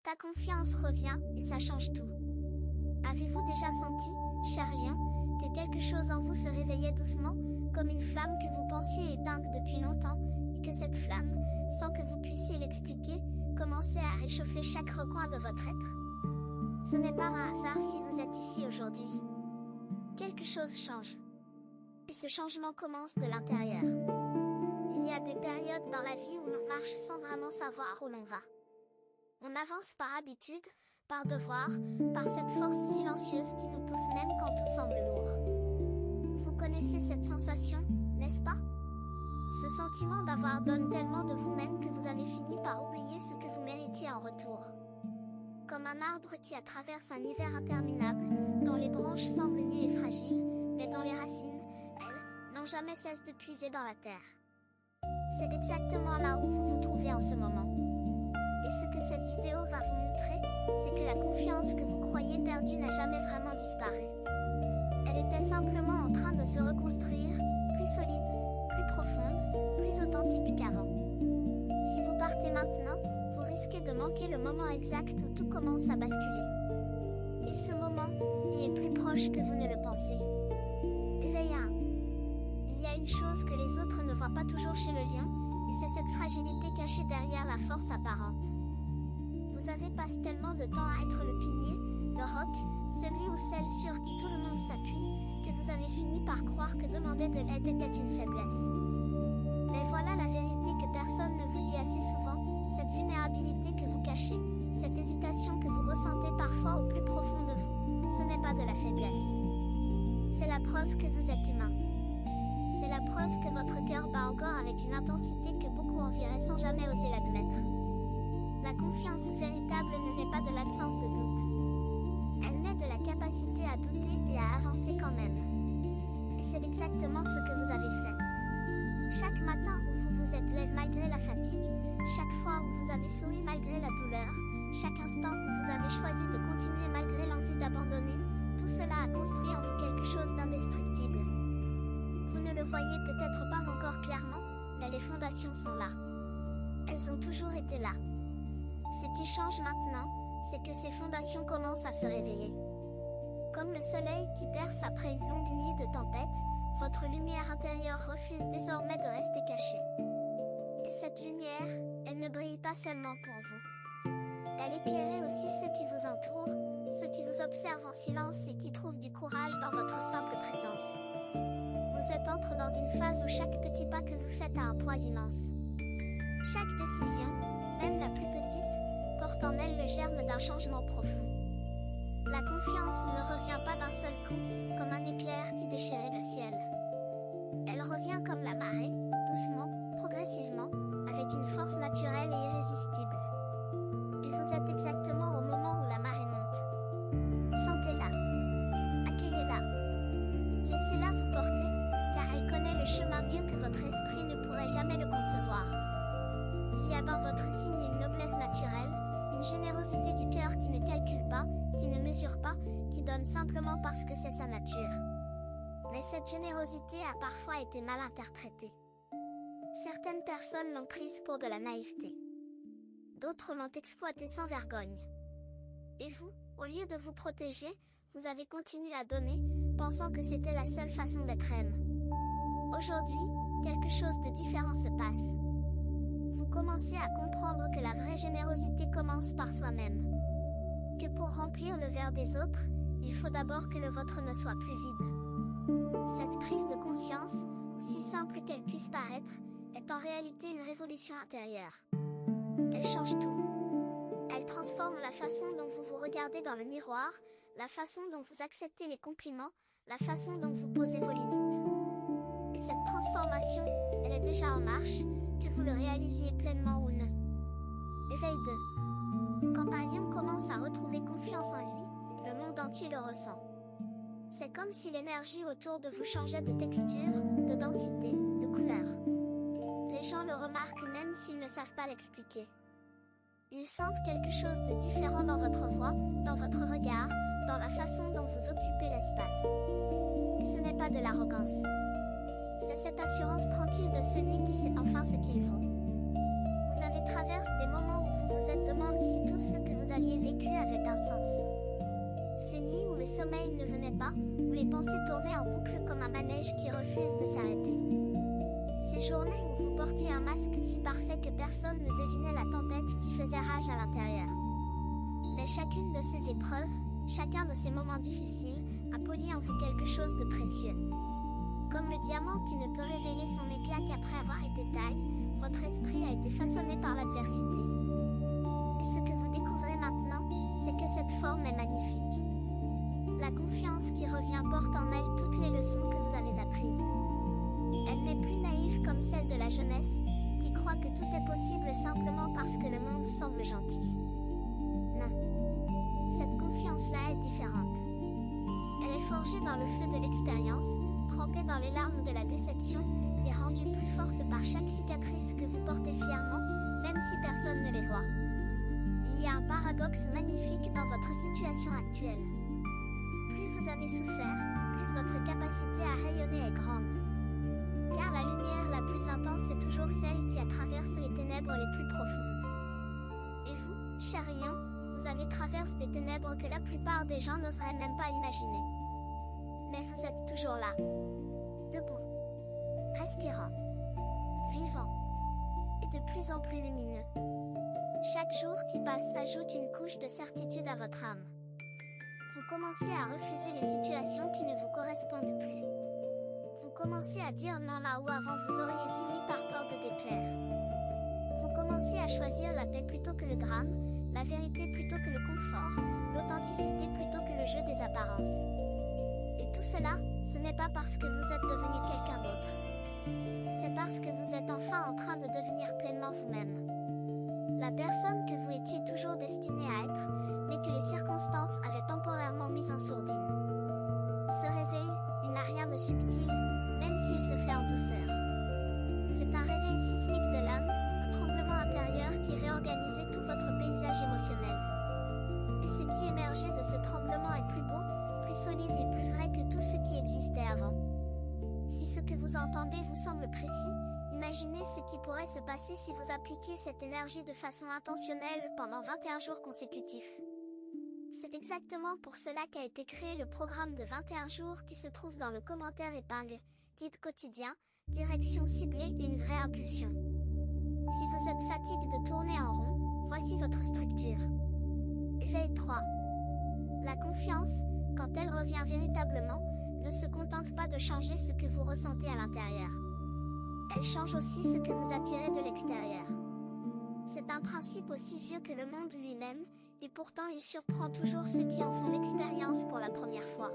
Ta confiance revient et ça change tout. Avez-vous déjà senti, cher lion, que quelque chose en vous se réveillait doucement, comme une flamme que vous pensiez éteinte depuis longtemps, et que cette flamme, sans que vous puissiez l'expliquer, commençait à réchauffer chaque recoin de votre être? Ce n'est pas un hasard si vous êtes ici aujourd'hui. Quelque chose change. Et ce changement commence de l'intérieur. Il y a des périodes dans la vie où l'on marche sans vraiment savoir où l'on va. On avance par habitude, par devoir, par cette force silencieuse qui nous pousse même quand tout semble lourd. Vous connaissez cette sensation, n'est-ce pas? Ce sentiment d'avoir donné tellement de vous-même que vous avez fini par oublier ce que vous méritiez en retour. Comme un arbre qui traverse un hiver interminable, dont les branches semblent nues et fragiles, mais dont les racines, elles, n'ont jamais cessé de puiser dans la terre. C'est exactement là où vous vous trouvez en ce moment. Et ce que cette vidéo va vous montrer, c'est que la confiance que vous croyez perdue n'a jamais vraiment disparu. Elle était simplement en train de se reconstruire, plus solide, plus profonde, plus authentique qu'avant. Si vous partez maintenant, vous risquez de manquer le moment exact où tout commence à basculer. Et ce moment, il est plus proche que vous ne le pensez. Éveil 1. Il y a une chose que les autres ne voient pas toujours chez le lion, et c'est cette fragilité cachée derrière la force apparente. Vous avez passé tellement de temps à être le pilier, le roc, celui ou celle sur qui tout le monde s'appuie, que vous avez fini par croire que demander de l'aide était une faiblesse. Mais voilà la vérité que personne ne vous dit assez souvent, cette vulnérabilité que vous cachez, cette hésitation que vous ressentez parfois au plus profond de vous, ce n'est pas de la faiblesse. C'est la preuve que vous êtes humain. C'est la preuve que votre cœur bat encore avec une intensité que beaucoup envieraient sans jamais oser l'admettre. La confiance véritable ne naît pas de l'absence de doute. Elle naît de la capacité à douter et à avancer quand même. Et c'est exactement ce que vous avez fait. Chaque matin où vous vous êtes levé malgré la fatigue, chaque fois où vous avez souri malgré la douleur, chaque instant où vous avez choisi de continuer malgré l'envie d'abandonner, tout cela a construit en vous quelque chose d'indestructible. Vous ne le voyez peut-être pas encore clairement, mais les fondations sont là. Elles ont toujours été là. Ce qui change maintenant, c'est que ces fondations commencent à se réveiller. Comme le soleil qui perce après une longue nuit de tempête, votre lumière intérieure refuse désormais de rester cachée. Et cette lumière, elle ne brille pas seulement pour vous. Elle éclaire aussi ceux qui vous entourent, ceux qui vous observent en silence et qui trouvent du courage dans votre simple présence. Vous êtes entré dans une phase où chaque petit pas que vous faites a un poids immense. Chaque décision, même la plus petite, porte en elle le germe d'un changement profond. La confiance ne revient pas d'un seul coup, comme un éclair qui déchirait le ciel. Elle revient comme la marée, doucement, progressivement, avec une force naturelle et irrésistible. Et vous êtes exactement au moment où la marée monte. Sentez-la. Accueillez-la. Laissez-la vous porter, car elle connaît le chemin mieux que votre esprit ne pourrait jamais le concevoir. Il y a dans votre signe une noblesse naturelle, une générosité du cœur qui ne calcule pas, qui ne mesure pas, qui donne simplement parce que c'est sa nature. Mais cette générosité a parfois été mal interprétée. Certaines personnes l'ont prise pour de la naïveté. D'autres l'ont exploitée sans vergogne. Et vous, au lieu de vous protéger, vous avez continué à donner, pensant que c'était la seule façon d'être aimé. Aujourd'hui, quelque chose de différent se passe. Vous commencez à comprendre que la vraie générosité commence par soi-même. Que pour remplir le verre des autres, il faut d'abord que le vôtre ne soit plus vide. Cette prise de conscience, aussi simple qu'elle puisse paraître, est en réalité une révolution intérieure. Elle change tout. Elle transforme la façon dont vous vous regardez dans le miroir, la façon dont vous acceptez les compliments, la façon dont vous posez vos limites. Et cette transformation, elle est déjà en marche, que vous le réalisiez pleinement ou non. Éveil 2. Quand un lion commence à retrouver confiance en lui, le monde entier le ressent. C'est comme si l'énergie autour de vous changeait de texture, de densité, de couleur. Les gens le remarquent même s'ils ne savent pas l'expliquer. Ils sentent quelque chose de différent dans votre voix, dans votre regard, dans la façon dont vous occupez l'espace. Ce n'est pas de l'arrogance. C'est cette assurance tranquille de celui qui sait enfin ce qu'il vaut. Vous avez traversé des moments où vous vous êtes demandé si tout ce que vous aviez sommeil ne venait pas, où les pensées tournaient en boucle comme un manège qui refuse de s'arrêter. Ces journées où vous portiez un masque si parfait que personne ne devinait la tempête qui faisait rage à l'intérieur. Mais chacune de ces épreuves, chacun de ces moments difficiles, a poli en vous quelque chose de précieux. Comme le diamant qui ne peut révéler son éclat qu'après avoir été taillé, votre esprit a été façonné par l'adversité. Et ce que vous découvrez maintenant, c'est que cette forme est magnifique. La confiance qui revient porte en elle toutes les leçons que vous avez apprises. Elle n'est plus naïve comme celle de la jeunesse, qui croit que tout est possible simplement parce que le monde semble gentil. Non. Cette confiance-là est différente. Elle est forgée dans le feu de l'expérience, trempée dans les larmes de la déception, et rendue plus forte par chaque cicatrice que vous portez fièrement, même si personne ne les voit. Il y a un paradoxe magnifique dans votre situation actuelle. Plus vous avez souffert, plus votre capacité à rayonner est grande. Car la lumière la plus intense est toujours celle qui traverse les ténèbres les plus profondes. Et vous, cher Lion, vous avez traversé des ténèbres que la plupart des gens n'oseraient même pas imaginer. Mais vous êtes toujours là. Debout. Respirant. Vivant. Et de plus en plus lumineux. Chaque jour qui passe ajoute une couche de certitude à votre âme. Vous commencez à refuser les situations qui ne vous correspondent plus. Vous commencez à dire non là où avant vous auriez dit oui par peur de déplaire. Vous commencez à choisir la paix plutôt que le drame, la vérité plutôt que le confort, l'authenticité plutôt que le jeu des apparences. Et tout cela, ce n'est pas parce que vous êtes devenu quelqu'un d'autre. C'est parce que vous êtes enfin en train de devenir pleinement vous-même. La personne que vous étiez toujours destinée à être, mais que les circonstances avaient temporairement mise en sourdine. Ce réveil, il n'a rien de subtil, même s'il se fait en douceur. C'est un réveil sismique de l'âme, un tremblement intérieur qui réorganisait tout votre paysage émotionnel. Et ce qui émergeait de ce tremblement est plus beau, plus solide et plus vrai que tout ce qui existait avant. Si ce que vous entendez vous semble précis, imaginez ce qui pourrait se passer si vous appliquiez cette énergie de façon intentionnelle pendant 21 jours consécutifs. C'est exactement pour cela qu'a été créé le programme de 21 jours qui se trouve dans le commentaire épingle, guide quotidien, direction ciblée, une vraie impulsion. Si vous êtes fatigué de tourner en rond, voici votre structure. Éveil 3. La confiance, quand elle revient véritablement, ne se contente pas de changer ce que vous ressentez à l'intérieur. Elle change aussi ce que vous attirez de l'extérieur. C'est un principe aussi vieux que le monde lui-même, et pourtant il surprend toujours ceux qui en font l'expérience pour la première fois.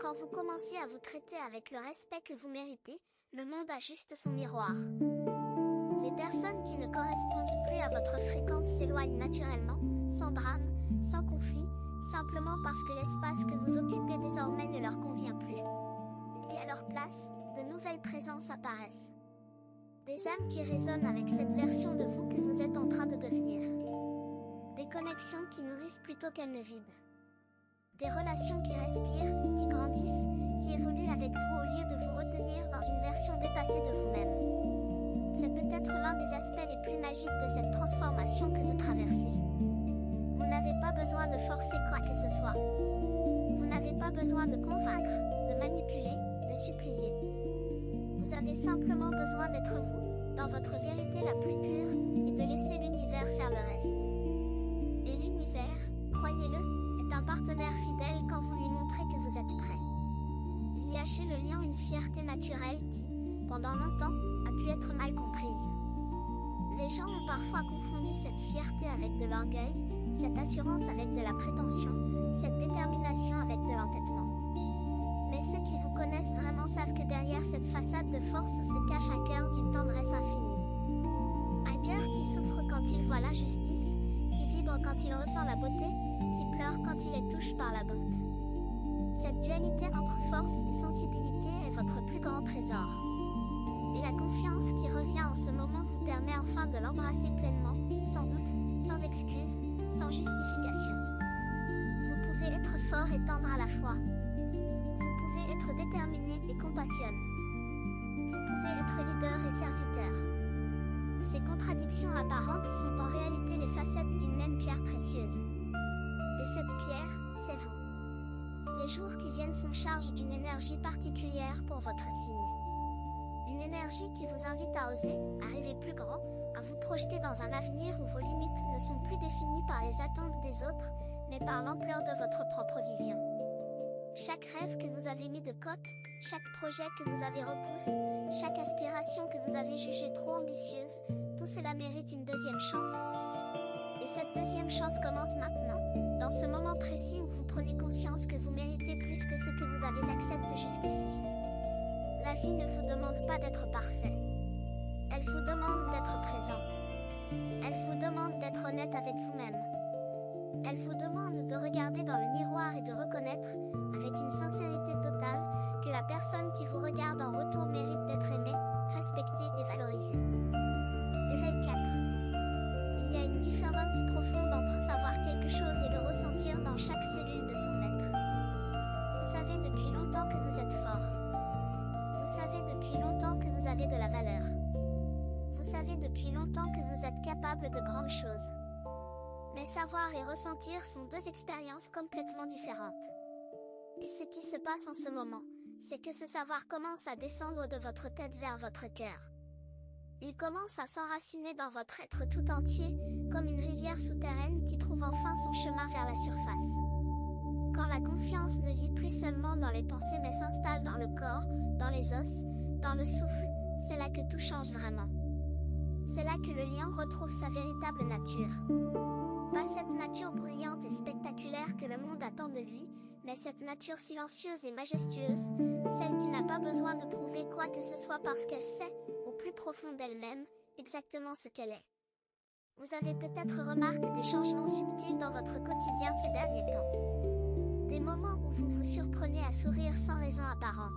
Quand vous commencez à vous traiter avec le respect que vous méritez, le monde ajuste son miroir. Les personnes qui ne correspondent plus à votre fréquence s'éloignent naturellement, sans drame, sans conflit, simplement parce que l'espace que vous occupez désormais ne leur convient plus. Et à leur place, de nouvelles présences apparaissent. Des âmes qui résonnent avec cette version de vous que vous êtes en train de devenir. Des connexions qui nourrissent plutôt qu'elles ne vident. Des relations qui respirent, qui grandissent, qui évoluent avec vous au lieu de vous retenir dans une version dépassée de vous-même. C'est peut-être l'un des aspects les plus magiques de cette transformation que vous traversez. Vous n'avez pas besoin de forcer quoi que ce soit. Vous n'avez pas besoin de convaincre, de manipuler, de supplier. Vous avez simplement besoin d'être vous, dans votre vérité la plus pure, et de laisser l'univers faire le reste. Et l'univers, croyez-le, est un partenaire fidèle quand vous lui montrez que vous êtes prêt. Il y a chez le lion une fierté naturelle qui, pendant longtemps, a pu être mal comprise. Les gens ont parfois confondu cette fierté avec de l'orgueil, cette assurance avec de la prétention, cette détermination avec de l'entêtement. Mais ceux qui vous connaissent vraiment savent que derrière cette façade de force se cache un cœur d'une tendresse infinie. Un cœur qui souffre quand il voit l'injustice, qui vibre quand il ressent la beauté, qui pleure quand il est touché par la bonté. Cette dualité entre force et sensibilité est votre plus grand trésor. Et la confiance qui revient en ce moment vous permet enfin de l'embrasser pleinement, sans honte, sans excuse, sans justification. Vous pouvez être fort et tendre à la fois. Vous pouvez être déterminé et compassionné. Vous pouvez être leader et serviteur. Ces contradictions apparentes sont en réalité les facettes d'une même pierre précieuse. Et cette pierre, c'est vous. Les jours qui viennent sont chargés d'une énergie particulière pour votre signe. Une énergie qui vous invite à oser, à rêver plus grand, à vous projeter dans un avenir où vos limites ne sont plus définies par les attentes des autres, mais par l'ampleur de votre propre vision. Chaque rêve que vous avez mis de côté, chaque projet que vous avez repoussé, chaque aspiration que vous avez jugée trop ambitieuse, tout cela mérite une deuxième chance. Et cette deuxième chance commence maintenant, dans ce moment précis où vous prenez conscience que vous méritez plus que ce que vous avez accepté jusqu'ici. La vie ne vous demande pas d'être parfait. Elle vous demande d'être présent. Elle vous demande d'être honnête avec vous-même. Elle vous demande de regarder dans le miroir et de reconnaître, avec une sincérité totale, que la personne qui vous regarde en retour mérite d'être aimée, respectée et valorisée. Éveil 4. Il y a une différence profonde entre savoir quelque chose et le ressentir dans chaque cellule de son être. Vous savez depuis longtemps que vous êtes fort. Vous savez depuis longtemps que vous avez de la valeur. Vous savez depuis longtemps que vous êtes capable de grandes choses. Mais savoir et ressentir sont deux expériences complètement différentes. Et ce qui se passe en ce moment, c'est que ce savoir commence à descendre de votre tête vers votre cœur. Il commence à s'enraciner dans votre être tout entier, comme une rivière souterraine qui trouve enfin son chemin vers la surface. Quand la confiance ne vit plus seulement dans les pensées mais s'installe dans le corps, dans les os, dans le souffle, c'est là que tout change vraiment. C'est là que le lion retrouve sa véritable nature. Pas cette nature brillante et spectaculaire que le monde attend de lui, mais cette nature silencieuse et majestueuse, celle qui n'a pas besoin de prouver quoi que ce soit parce qu'elle sait, au plus profond d'elle-même, exactement ce qu'elle est. Vous avez peut-être remarqué des changements subtils dans votre quotidien ces derniers temps. Des moments où vous vous surprenez à sourire sans raison apparente.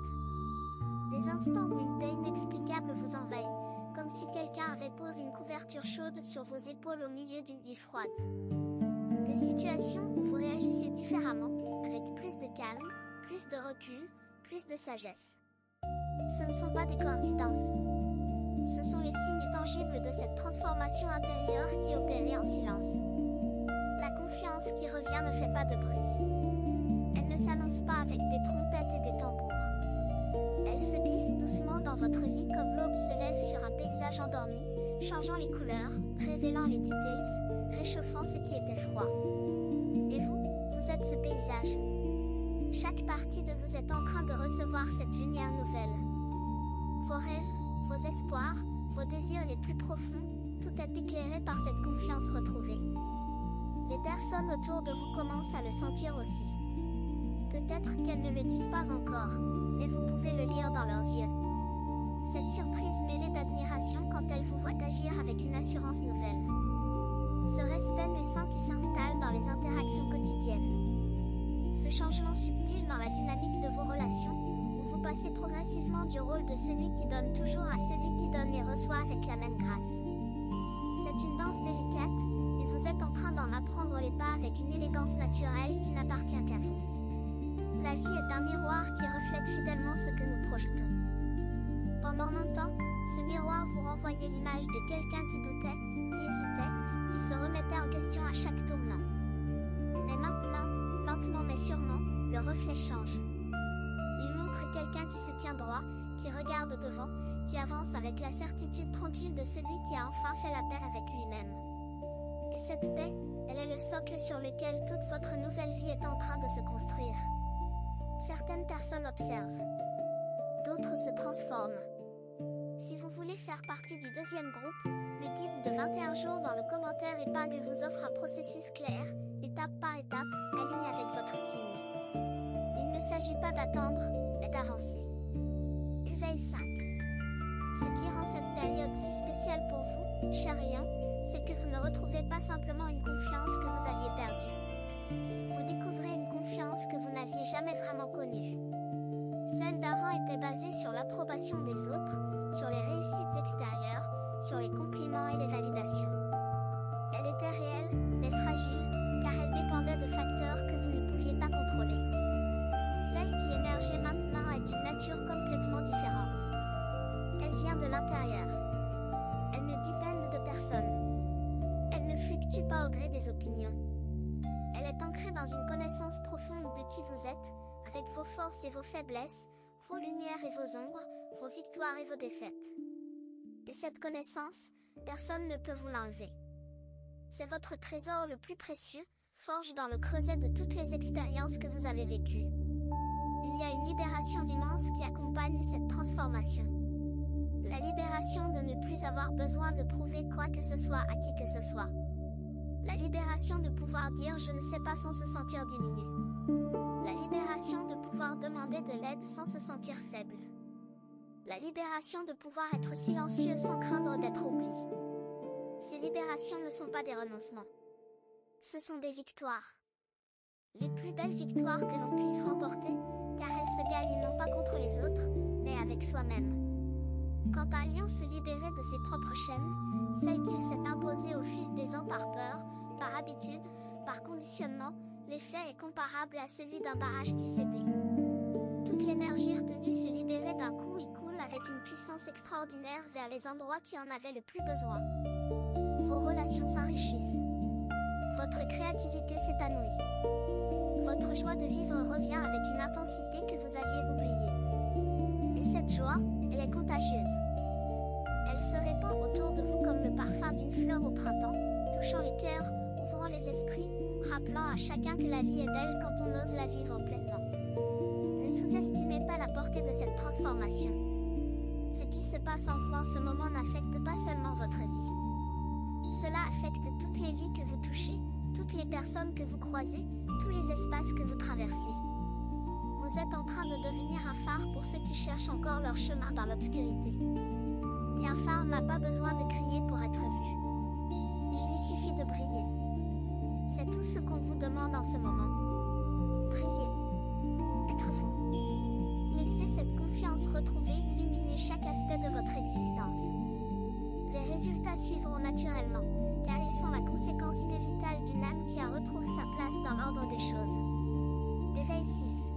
Des instants où une paix inexplicable vous envahit, comme si quelqu'un avait posé une couverture chaude sur vos épaules au milieu d'une nuit froide. Des situations où vous réagissez différemment, avec plus de calme, plus de recul, plus de sagesse. Ce ne sont pas des coïncidences. Ce sont les signes tangibles de cette transformation intérieure qui opérait en silence. La confiance qui revient ne fait pas de bruit. Elle ne s'annonce pas avec des trompettes et des tambours. Elle se glisse doucement dans votre vie comme l'aube se lève sur un paysage endormi, changeant les couleurs, révélant les détails, réchauffant ce qui était froid. Et vous êtes ce paysage. Chaque partie de vous est en train de recevoir cette lumière nouvelle. Vos rêves, vos espoirs, vos désirs les plus profonds, tout est éclairé par cette confiance retrouvée. Les personnes autour de vous commencent à le sentir aussi. Peut-être qu'elles ne le disent pas encore, mais vous pouvez le lire dans leurs yeux. Cette surprise mêlée d'admiration quand elles vous voient agir avec une assurance nouvelle. Ce respect naissant qui s'installe dans les interactions quotidiennes. Ce changement subtil dans la dynamique de vos relations, où vous passez progressivement du rôle de celui qui donne toujours à celui qui donne et reçoit avec la même grâce. C'est une danse délicate, et vous êtes en train d'en apprendre les pas avec une élégance naturelle qui n'appartient qu'à vous. La vie est un miroir qui reflète fidèlement ce que nous projetons. Pendant longtemps, ce miroir vous renvoyait l'image de quelqu'un qui doutait, qui hésitait, qui se remettait en question à chaque tournant. Mais maintenant, lentement mais sûrement, le reflet change. Il montre quelqu'un qui se tient droit, qui regarde devant, qui avance avec la certitude tranquille de celui qui a enfin fait la paix avec lui-même. Et cette paix, elle est le socle sur lequel toute votre nouvelle vie est en train de se construire. Certaines personnes observent. D'autres se transforment. Si vous voulez faire partie du deuxième groupe, le guide de 21 jours dans le commentaire épingle vous offre un processus clair, étape par étape, aligné avec votre signe. Il ne s'agit pas d'attendre, mais d'avancer. Éveil 5. Ce qui rend cette période si spéciale pour vous, cher lion, c'est que vous ne retrouvez pas simplement une confiance que vous aviez perdue. Vous découvrez une confiance que vous n'aviez jamais vraiment connue. Celle d'avant était basée sur l'approbation des autres, sur les réussites extérieures, sur les compliments et les validations. Elle était réelle, mais fragile, car elle dépendait de facteurs que vous ne pouviez pas contrôler. Celle qui émergeait maintenant est d'une nature complètement différente. Elle vient de l'intérieur. Elle ne dépend de personne. Elle ne fluctue pas au gré des opinions. Elle est ancrée dans une connaissance profonde de qui vous êtes, avec vos forces et vos faiblesses, vos lumières et vos ombres, vos victoires et vos défaites. Et cette connaissance, personne ne peut vous l'enlever. C'est votre trésor le plus précieux, forge dans le creuset de toutes les expériences que vous avez vécues. Il y a une libération immense qui accompagne cette transformation. La libération de ne plus avoir besoin de prouver quoi que ce soit à qui que ce soit. La libération de pouvoir dire je ne sais pas sans se sentir diminué. La libération de pouvoir demander de l'aide sans se sentir faible. La libération de pouvoir être silencieux sans craindre d'être oublié. Ces libérations ne sont pas des renoncements. Ce sont des victoires. Les plus belles victoires que l'on puisse remporter, car elles se gagnent non pas contre les autres, mais avec soi-même. Quand un lion se libérait de ses propres chaînes, celle qu'il s'est imposée au fil des ans par peur, par habitude, par conditionnement, l'effet est comparable à celui d'un barrage qui cédait. Toute l'énergie retenue se libérait d'un coup et coule avec une puissance extraordinaire vers les endroits qui en avaient le plus besoin. Vos relations s'enrichissent. Votre créativité s'épanouit. Votre joie de vivre revient avec une intensité que vous aviez oubliée. Et cette joie, elle est contagieuse. Elle se répand autour de vous comme le parfum d'une fleur au printemps, touchant les cœurs, ouvrant les esprits, rappelant à chacun que la vie est belle quand on ose la vivre pleinement. Ne sous-estimez pas la portée de cette transformation. Ce qui se passe en vous en ce moment n'affecte pas seulement votre vie. Cela affecte toutes les vies que vous touchez, toutes les personnes que vous croisez, tous les espaces que vous traversez. Vous êtes en train de devenir un phare pour ceux qui cherchent encore leur chemin dans l'obscurité. Et un phare n'a pas besoin de crier pour être vu. Il lui suffit de briller. C'est tout ce qu'on vous demande en ce moment. Brillez. Être vous. Laissez cette confiance retrouvée illuminer chaque aspect de votre existence. Les résultats suivront naturellement, car ils sont la conséquence inévitable d'une âme qui a retrouvé sa place dans l'ordre des choses. Éveil 6.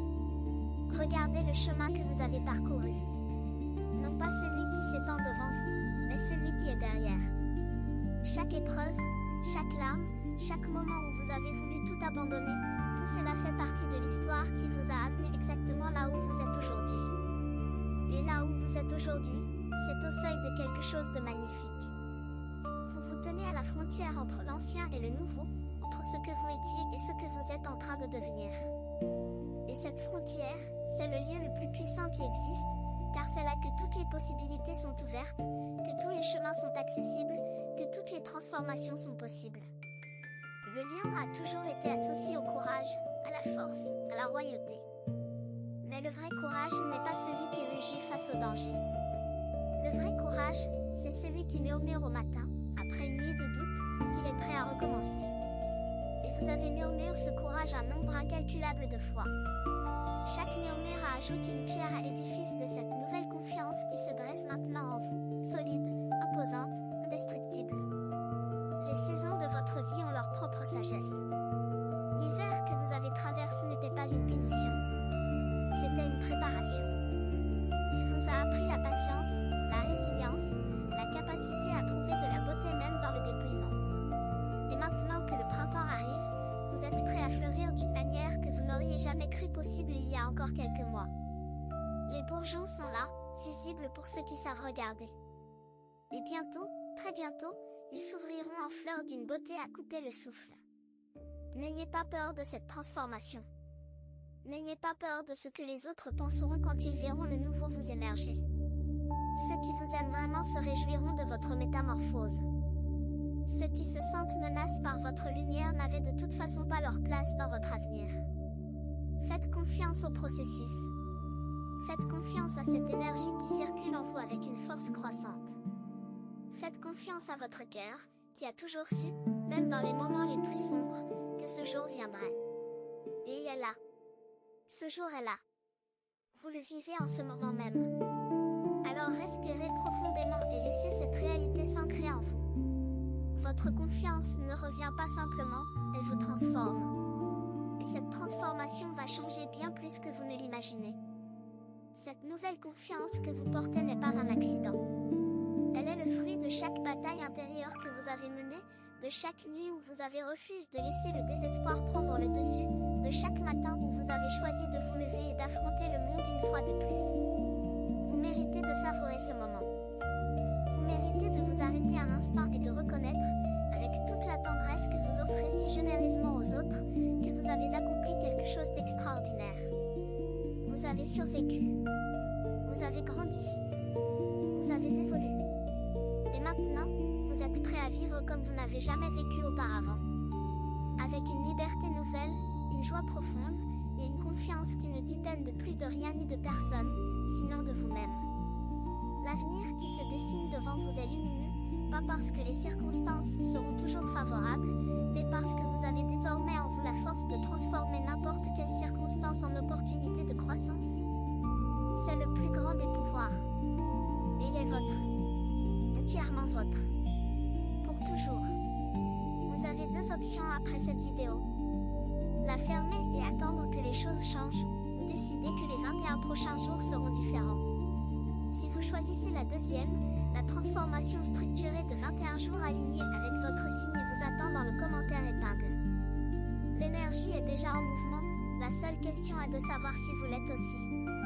Regardez le chemin que vous avez parcouru. Non pas celui qui s'étend devant vous, mais celui qui est derrière. Chaque épreuve, chaque larme, chaque moment où vous avez voulu tout abandonner, tout cela fait partie de l'histoire qui vous a amené exactement là où vous êtes aujourd'hui. Et là où vous êtes aujourd'hui, c'est au seuil de quelque chose de magnifique. Vous vous tenez à la frontière entre l'ancien et le nouveau, entre ce que vous étiez et ce que vous êtes en train de devenir. Et cette frontière, c'est le lieu le plus puissant qui existe, car c'est là que toutes les possibilités sont ouvertes, que tous les chemins sont accessibles, que toutes les transformations sont possibles. Le lion a toujours été associé au courage, à la force, à la royauté. Mais le vrai courage n'est pas celui qui rugit face au danger. Le vrai courage, c'est celui qui murmure au matin, après une nuit de doute, qu'il est prêt à recommencer. Et vous avez murmuré ce courage un nombre incalculable de fois. Chaque murmure ajoute une pierre à l'édifice de cette nouvelle confiance qui se dresse maintenant en vous, solide, imposante, indestructible. Les saisons de votre vie ont leur propre sagesse. L'hiver que vous avez traversé n'était pas une punition. C'était une préparation. Il vous a appris la patience, la résilience, la capacité à trouver de la beauté même dans le dépouillement. Et maintenant que le printemps arrive, vous êtes prêt à fleurir d'une manière que vous n'auriez jamais cru possible il y a encore quelques mois. Les bourgeons sont là, visibles pour ceux qui savent regarder. Et bientôt, très bientôt, ils s'ouvriront en fleurs d'une beauté à couper le souffle. N'ayez pas peur de cette transformation. N'ayez pas peur de ce que les autres penseront quand ils verront le nouveau vous émerger. Ceux qui vous aiment vraiment se réjouiront de votre métamorphose. Ceux qui se sentent menacés par votre lumière n'avaient de toute façon pas leur place dans votre avenir. Faites confiance au processus. Faites confiance à cette énergie qui circule en vous avec une force croissante. Faites confiance à votre cœur, qui a toujours su, même dans les moments les plus sombres, que ce jour viendrait. Et il est là. Ce jour est là. Vous le vivez en ce moment même. Alors respirez profondément et laissez cette réalité s'ancrer en vous. Votre confiance ne revient pas simplement, elle vous transforme. Et cette transformation va changer bien plus que vous ne l'imaginez. Cette nouvelle confiance que vous portez n'est pas un accident. Elle est le fruit de chaque bataille intérieure que vous avez menée, de chaque nuit où vous avez refusé de laisser le désespoir prendre le dessus, de chaque matin où vous avez choisi de vous lever et d'affronter le monde une fois de plus. Vous méritez de savourer ce moment. Vous méritez de vous arrêter un instant et de reconnaître, avec toute la tendresse que vous offrez si généreusement aux autres, que vous avez accompli quelque chose d'extraordinaire. Vous avez survécu. Vous avez grandi. Vous avez évolué. Et maintenant, vous êtes prêt à vivre comme vous n'avez jamais vécu auparavant. Avec une liberté nouvelle, une joie profonde, et une confiance qui ne dépend de plus de rien ni de personne, sinon de vous-même. L'avenir qui se dessine devant vous est lumineux, pas parce que les circonstances seront toujours favorables, mais parce que vous avez désormais en vous la force de transformer n'importe quelle circonstance en opportunité de croissance. C'est le plus grand des pouvoirs. Il est votre. Entièrement votre. Pour toujours. Vous avez deux options après cette vidéo. La fermer et attendre que les choses changent, ou décider que les 21 prochains jours seront différents. Si vous choisissez la deuxième, la transformation structurée de 21 jours alignée avec votre signe vous attend dans le commentaire épingle. L'énergie est déjà en mouvement, la seule question est de savoir si vous l'êtes aussi.